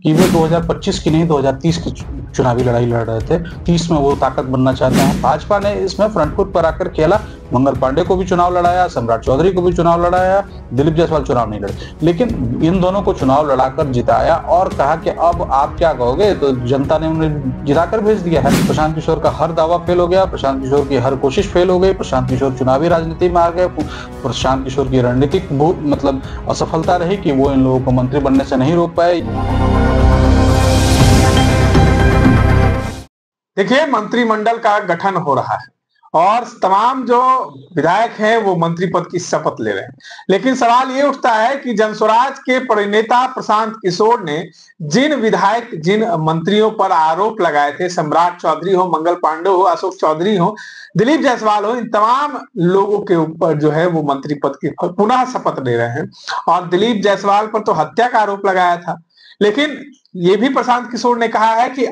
कि वे 2025 की नहीं 2030 की चुनावी लड़ाई लड़ रहे थे। 30 में वो ताकत बनना चाहते हैं। भाजपा ने इसमें फ्रंट फुट पर आकर खेला, मंगल पांडे को भी चुनाव लड़ाया, सम्राट चौधरी को भी चुनाव लड़ाया, दिलीप जायसवाल चुनाव नहीं लड़े, लेकिन इन दोनों को चुनाव लड़ाकर जिताया और कहा कि अब आप क्या कहोगे, तो जनता ने उन्हें जिताकर भेज दिया है। प्रशांत किशोर का हर दावा फेल हो गया, प्रशांत किशोर की हर कोशिश फेल हो गई, प्रशांत किशोर चुनावी राजनीति में आ गए, प्रशांत किशोर की रणनीतिक मतलब असफलता रही कि वो इन लोगों को मंत्री बनने से नहीं रोक पाए। देखिए, मंत्रिमंडल का गठन हो रहा है और तमाम जो विधायक हैं वो मंत्री पद की शपथ ले रहे हैं, लेकिन सवाल ये उठता है कि जनस्वराज के परिनेता प्रशांत किशोर ने जिन विधायक, जिन मंत्रियों पर आरोप लगाए थे, सम्राट चौधरी हो, मंगल पांडे हो, अशोक चौधरी हो, दिलीप जायसवाल हो, इन तमाम लोगों के ऊपर जो है वो मंत्री पद की पुनः शपथ ले रहे हैं। और दिलीप जायसवाल पर तो हत्या का आरोप लगाया था, लेकिन ये भी प्रशांत किशोर ने कहा है कि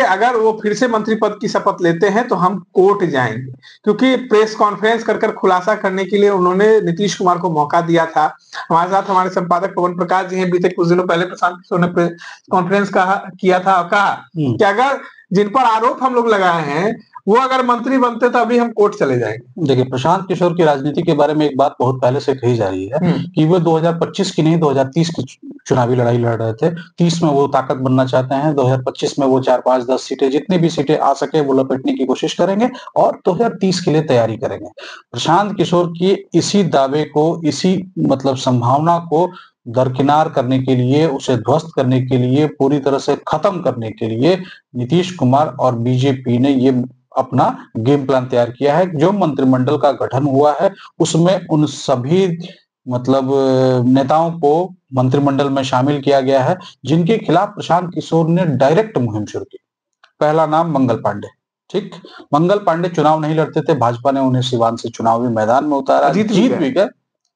अगर वो फिर से मंत्री पद की शपथ लेते हैं तो हम कोर्ट जाएंगे, क्योंकि प्रेस कॉन्फ्रेंस कर खुलासा करने के लिए उन्होंने नीतीश कुमार को मौका दिया था। हमारे साथ हमारे संपादक पवन प्रकाश जी हैं। बीते कुछ दिनों पहले प्रशांत किशोर ने प्रेस कॉन्फ्रेंस किया था और कहा कि अगर जिन पर आरोप हम लोग लगाए हैं वो अगर मंत्री बनते तो अभी हम कोर्ट चले जाएंगे। देखिए, प्रशांत किशोर की राजनीति के बारे में एक बात बहुत पहले से कही जा रही है कि वो 2025 की नहीं 2030 की चुनावी लड़ाई लड़ रहे थे। 30 में वो ताकत बनना चाहते हैं, 2025 में वो 4, 5, 10 सीटें, जितनी भी सीटें आ सके वो लपेटने की कोशिश करेंगे और 2030 के लिए तैयारी करेंगे। प्रशांत किशोर की इसी दावे को, इसी मतलब संभावना को दरकिनार करने के लिए, उसे ध्वस्त करने के लिए, पूरी तरह से खत्म करने के लिए नीतीश कुमार और बीजेपी ने ये अपना गेम प्लान तैयार किया है। जो मंत्रिमंडल का गठन हुआ है उसमें उन सभी मतलब नेताओं को मंत्रिमंडल में शामिल किया गया है जिनके खिलाफ प्रशांत किशोर ने डायरेक्ट मुहिम शुरू की। पहला नाम मंगल पांडे। ठीक, मंगल पांडे चुनाव नहीं लड़ते थे, भाजपा ने उन्हें सिवान से चुनावी मैदान में उतारा, जीत भी गए,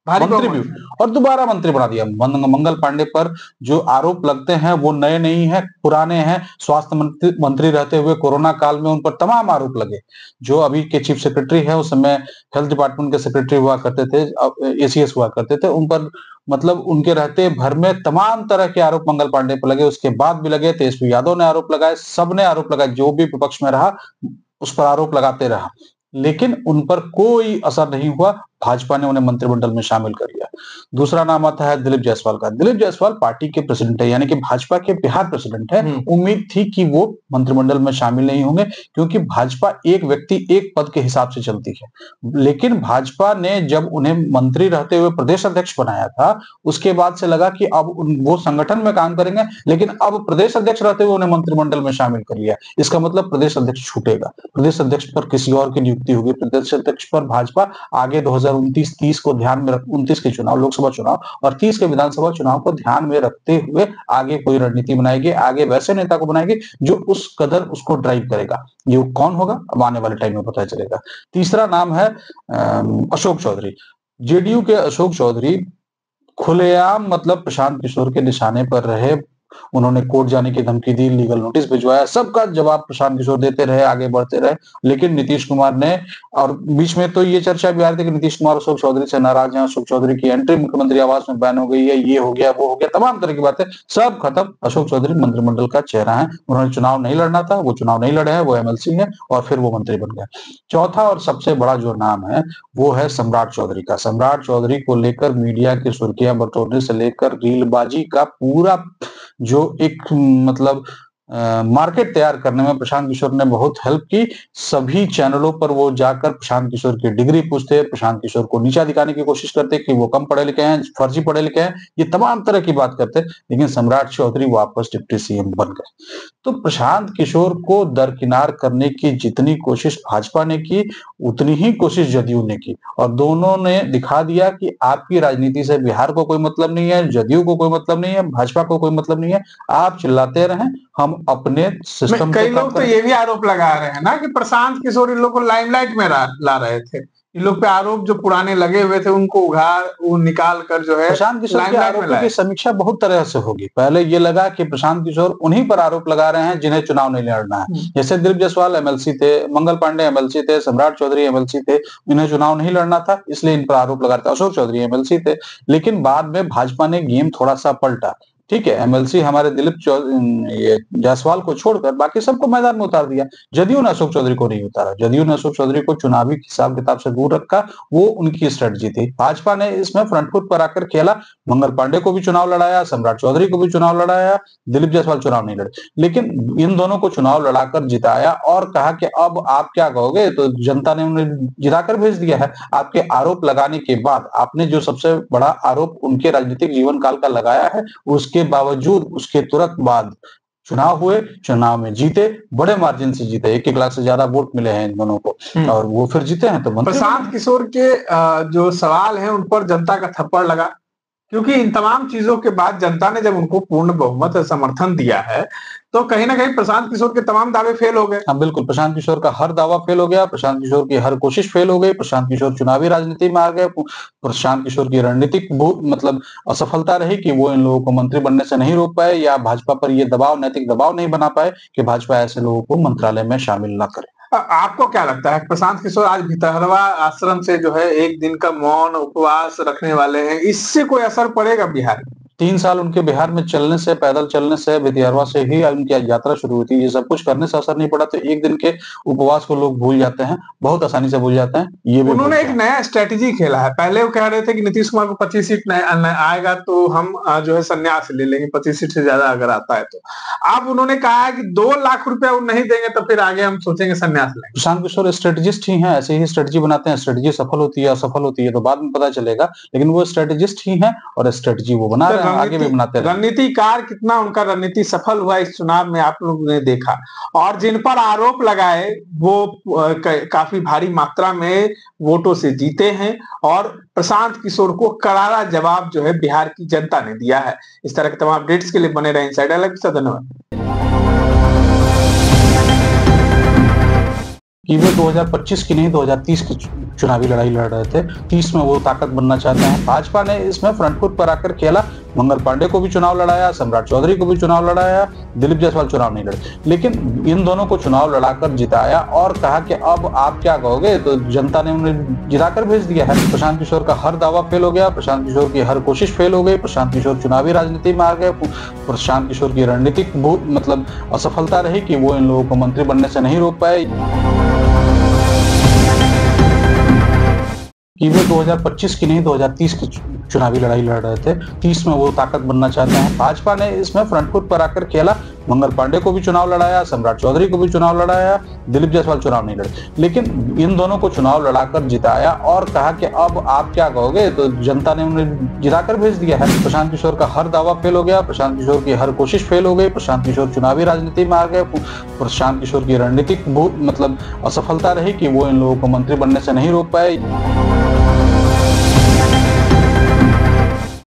मंत्री भी, और दोबारा मंत्री बना दिया। मंगल पांडे पर जो आरोप लगते हैं वो नए नहीं है, पुराने हैं। स्वास्थ्य मंत्री रहते हुए कोरोना काल में उन पर तमाम आरोप लगे। जो अभी के चीफ सेक्रेटरी है, उस समय हेल्थ डिपार्टमेंट के सेक्रेटरी हुआ करते थे, एसीएस हुआ करते थे, उन पर मतलब उनके रहते भर में तमाम तरह के आरोप मंगल पांडे पर लगे। उसके बाद भी लगे, तेजस्वी यादव ने आरोप लगाए, सबने आरोप लगाए, जो भी विपक्ष में रहा उस पर आरोप लगाते रहा, लेकिन उन पर कोई असर नहीं हुआ। भाजपा ने उन्हें मंत्रिमंडल में शामिल कर लिया। दूसरा नाम आता है दिलीप जायसवाल का। दिलीप जायसवाल पार्टी के प्रेसिडेंट है, यानी कि भाजपा के बिहार प्रेसिडेंट है। उम्मीद थी कि वो मंत्रिमंडल में शामिल नहीं होंगे, क्योंकि भाजपा एक व्यक्ति एक पद के हिसाब से चलती है। लेकिन भाजपा ने जब उन्हें मंत्री रहते हुए प्रदेश अध्यक्ष बनाया था, उसके बाद से लगा कि अब वो संगठन में काम करेंगे, लेकिन अब प्रदेश अध्यक्ष रहते हुए उन्हें मंत्रिमंडल में शामिल कर लिया। इसका मतलब प्रदेश अध्यक्ष छूटेगा, प्रदेश अध्यक्ष पर किसी और की नियुक्ति होगी। प्रदेश अध्यक्ष पर भाजपा आगे 2029-30 को ध्यान में 29 के चुनाव, लोकसभा चुनाव और 30 के विधानसभा चुनाव को ध्यान में रखते हुए आगे कोई रणनीति बनाएगी, आगे वैसे नेता को बनाएगी जो उस कदर उसको ड्राइव करेगा। ये कौन होगा अब आने वाले टाइम में पता चलेगा। तीसरा नाम है अशोक चौधरी। जेडीयू के अशोक चौधरी खुलेआम मतलब प्रशांत किशोर के निशाने पर रहे। उन्होंने कोर्ट जाने की धमकी दी, लीगल नोटिस भिजवाया, सबका जवाब प्रशांत किशोर देते रहे, आगे बढ़ते रहे। लेकिन नीतीश कुमार ने, और बीच में तो ये चर्चा भी आ रही थी कि नीतीश कुमार अशोक चौधरी से नाराज हैं, अशोक चौधरी की एंट्री मुख्यमंत्री आवास में बैन हो गई है, ये हो गया, वो हो गया, तमाम तरह की बातें, सब खत्म। अशोक चौधरी मंत्रिमंडल का चेहरा है। उन्होंने चुनाव नहीं लड़ना था, वो चुनाव नहीं लड़े हैं, वो एमएलसी है और फिर वो मंत्री बन गए। चौथा और सबसे बड़ा जो नाम है वो है सम्राट चौधरी का। सम्राट चौधरी को लेकर मीडिया की सुर्खियां बटोरने से लेकर रीलबाजी का पूरा जो एक मतलब मार्केट तैयार करने में प्रशांत किशोर ने बहुत हेल्प की। सभी चैनलों पर वो जाकर प्रशांत किशोर की डिग्री पूछते, प्रशांत किशोर को नीचा दिखाने की कोशिश करते कि वो कम पढ़े लिखे हैं, फर्जी पढ़े लिखे हैं, ये तमाम तरह की बात करते। लेकिन सम्राट चौधरी वापस डिप्टी सीएम बन गए। तो प्रशांत किशोर को दरकिनार करने की जितनी कोशिश भाजपा ने की, उतनी ही कोशिश जदयू ने की, और दोनों ने दिखा दिया कि आपकी राजनीति से बिहार को कोई मतलब नहीं है, जदयू को कोई मतलब नहीं है, भाजपा को कोई मतलब नहीं है। आप चिल्लाते रहें, हम अपने सिस्टम। कई लोग तो ये भी आरोप लगा रहे हैं ना कि प्रशांत किशोर इन लोग को लाइमलाइट में ला रहे थे। इन लोग पे आरोप जो पुराने लगे हुए थे उनको निकाल कर जो है प्रशांत किशोर के आरोपों की समीक्षा बहुत तरह से होगी। पहले ये लगा कि प्रशांत किशोर उन्हीं पर आरोप लगा रहे हैं जिन्हें चुनाव नहीं लड़ना है। जैसे दिलीप जायसवाल एमएलसी थे, मंगल पांडे एमएलसी थे, सम्राट चौधरी एमएलसी थे, इन्हें चुनाव नहीं लड़ना था इसलिए इन पर आरोप लगा रहे थे। अशोक चौधरी एमएलसी थे। लेकिन बाद में भाजपा ने गेम थोड़ा सा पलटा। ठीक है, एमएलसी हमारे ये जायसवाल को छोड़कर बाकी सबको मैदान में उतार दिया। जदयू ने अशोक चौधरी को नहीं उतारा, जदयू ने अशोक चौधरी को चुनावी हिसाब-किताब से दूर रखा, वो उनकी स्ट्रैटेजी थी। भाजपा ने इसमें फ्रंट फुट पर आकर खेला, मंगल पांडे को भी चुनाव लड़ाया, सम्राट चौधरी को भी चुनाव लड़ाया, दिलीप जायसवाल चुनाव नहीं लड़े। लेकिन इन दोनों को चुनाव लड़ाकर जिताया और कहा कि अब आप क्या कहोगे? तो जनता ने उन्हें जिताकर भेज दिया है। आपके आरोप लगाने के बाद आपने जो सबसे बड़ा आरोप उनके राजनीतिक जीवन काल का लगाया है, उसके बावजूद उसके तुरंत बाद चुनाव हुए, चुनाव में जीते, बड़े मार्जिन से जीते, 1-1 लाख से ज्यादा वोट मिले हैं इन दोनों को और वो फिर जीते हैं। तो प्रशांत किशोर के जो सवाल है उन पर जनता का थप्पड़ लगा, क्योंकि इन तमाम चीजों के बाद जनता ने जब उनको पूर्ण बहुमत समर्थन दिया है तो कहीं ना कहीं प्रशांत किशोर के तमाम दावे फेल हो गए। हाँ बिल्कुल, प्रशांत किशोर का हर दावा फेल हो गया, प्रशांत किशोर की हर कोशिश फेल हो गई, प्रशांत किशोर चुनावी राजनीति में आ गए, प्रशांत किशोर की रणनीतिक मतलब असफलता रही कि वो इन लोगों को मंत्री बनने से नहीं रोक पाए या भाजपा पर ये दबाव, नैतिक दबाव नहीं बना पाए कि भाजपा ऐसे लोगों को मंत्रालय में शामिल न करे। आपको क्या लगता है प्रशांत किशोर आज भितरवा आश्रम से जो है 1 दिन का मौन उपवास रखने वाले हैं, इससे कोई असर पड़ेगा बिहार में? 3 साल उनके बिहार में चलने से, पैदल चलने से, भितिहरवा से ही उनकी यात्रा शुरू हुई थी। ये सब कुछ करने से असर नहीं पड़ा, तो 1 दिन के उपवास को लोग भूल जाते हैं, बहुत आसानी से भूल जाते हैं। ये भी उन्होंने एक नया स्ट्रेटेजी खेला है। पहले वो कह रहे थे कि नीतीश कुमार को 25 सीट आएगा तो हम जो है संन्यास ले लेंगे, 25 सीट से ज्यादा अगर आता है तो। अब उन्होंने कहा है कि 2 लाख रुपया वो नहीं देंगे तो फिर आगे हम सोचेंगे संन्यास लेंगे। प्रशांत किशोर स्ट्रेटेजिस्ट ही हैं, ऐसे ही स्ट्रेटेजी बनाते हैं। स्ट्रेटेजी सफल होती है, असफल होती है तो बाद में पता चलेगा, लेकिन वो स्ट्रेटेजिस्ट ही हैं और स्ट्रेटेजी वो बना रहे हैं, आगे भी बनाते हैं। रणनीतिकार कितना उनका रणनीति सफल हुआ इस चुनाव में आप लोगों ने देखा, और जिन पर आरोप लगाए वो काफी भारी मात्रा में वोटों से जीते हैं और प्रशांत किशोर को करारा जवाब जो है बिहार की जनता ने दिया है। इस तरह के तमाम अपडेट्स के लिए बने रहे इनसाइड डायलॉग के साथ। धन्यवाद। कि वो 2025 की नहीं 2030 की चुनावी लड़ाई लड़ रहे थे, 30 में वो ताकत बनना चाहते हैं। भाजपा ने इसमें फ्रंट फुट पर आकर खेला, मंगल पांडे को भी चुनाव लड़ाया, सम्राट चौधरी को भी चुनाव लड़ाया, दिलीप जायसवाल चुनाव नहीं लड़े। लेकिन इन दोनों को चुनाव लड़ाकर जिताया और कहा कि अब आप क्या कहोगे? तो जनता ने उन्हें जिताकर भेज दिया है। प्रशांत किशोर का हर दावा फेल हो गया, प्रशांत किशोर की हर कोशिश फेल हो गई, प्रशांत किशोर चुनावी राजनीति में आ गए, प्रशांत किशोर की रणनीतिक मतलब असफलता रही कि वो इन लोगों को मंत्री बनने से नहीं रोक पाए कि वो 2025 की नहीं 2030 की चुनावी लड़ाई लड़ रहे थे, 30 में वो ताकत बनना चाहते हैं। भाजपा ने इसमें फ्रंट फुट पर आकर खेला, मंगल पांडे को भी चुनाव लड़ाया, सम्राट चौधरी को भी चुनाव लड़ाया, दिलीप जायसवाल चुनाव नहीं लड़े। लेकिन इन दोनों को चुनाव लड़ाकर जिताया और कहा कि अब आप क्या कहोगे? तो जनता ने उन्हें जिताकर भेज दिया है। प्रशांत किशोर का हर दावा फेल हो गया, प्रशांत किशोर की हर कोशिश फेल हो गई, प्रशांत किशोर चुनावी राजनीति में आ गए, प्रशांत किशोर की रणनीतिक मतलब असफलता रही कि वो इन लोगों को मंत्री बनने से नहीं रोक पाए।